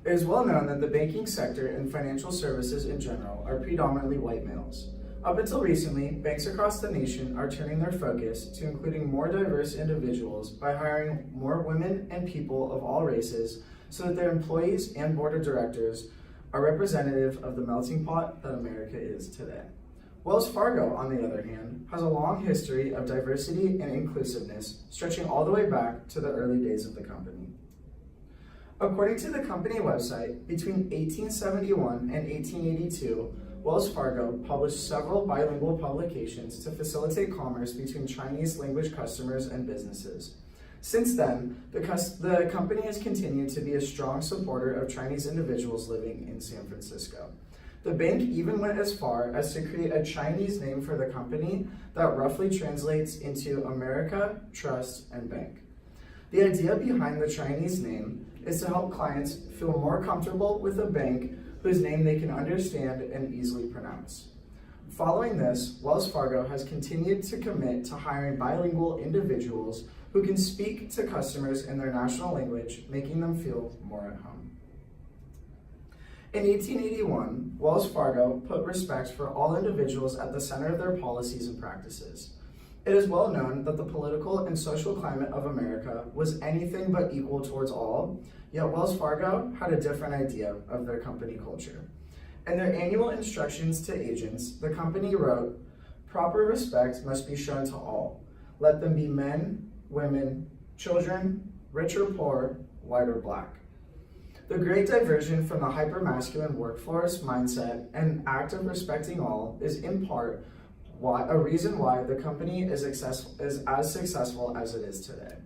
It is well known that the banking sector and financial services in general are predominantly white males. Up until recently, banks across the nation are turning their focus to including more diverse individuals by hiring more women and people of all races so that their employees and board of directors are representative of the melting pot that America is today. Wells Fargo, on the other hand, has a long history of diversity and inclusiveness stretching all the way back to the early days of the company. According to the company website, between 1871 and 1882, Wells Fargo published several bilingual publications to facilitate commerce between Chinese language customers and businesses. Since then, the company has continued to be a strong supporter of Chinese individuals living in San Francisco. The bank even went as far as to create a Chinese name for the company that roughly translates into America, Trust, and Bank. The idea behind the Chinese name is to help clients feel more comfortable with a bank whose name they can understand and easily pronounce. Following this, Wells Fargo has continued to commit to hiring bilingual individuals who can speak to customers in their national language, making them feel more at home. In 1881, Wells Fargo put respect for all individuals at the center of their policies and practices. It is well known that the political and social climate of America was anything but equal towards all, yet Wells Fargo had a different idea of their company culture. In their annual instructions to agents, the company wrote, "Proper respect must be shown to all. Let them be men, women, children, rich or poor, white or black." The great diversion from the hypermasculine workforce mindset and act of respecting all is in part a reason why the company is as successful as it is today.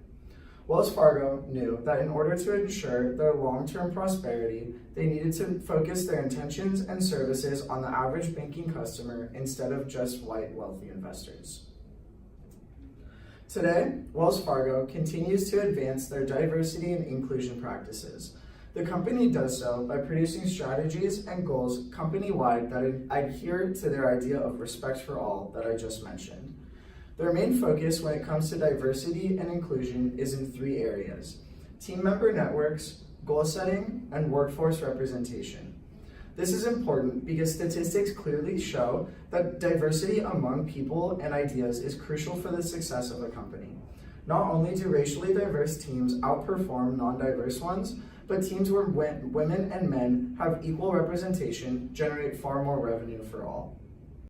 Wells Fargo knew that in order to ensure their long-term prosperity, they needed to focus their intentions and services on the average banking customer instead of just white wealthy investors. Today, Wells Fargo continues to advance their diversity and inclusion practices. The company does so by producing strategies and goals company-wide that adhere to their idea of respect for all that I just mentioned. Their main focus when it comes to diversity and inclusion is in three areas: team member networks, goal setting, and workforce representation. This is important because statistics clearly show that diversity among people and ideas is crucial for the success of a company. Not only do racially diverse teams outperform non-diverse ones, but teams where women and men have equal representation generate far more revenue for all.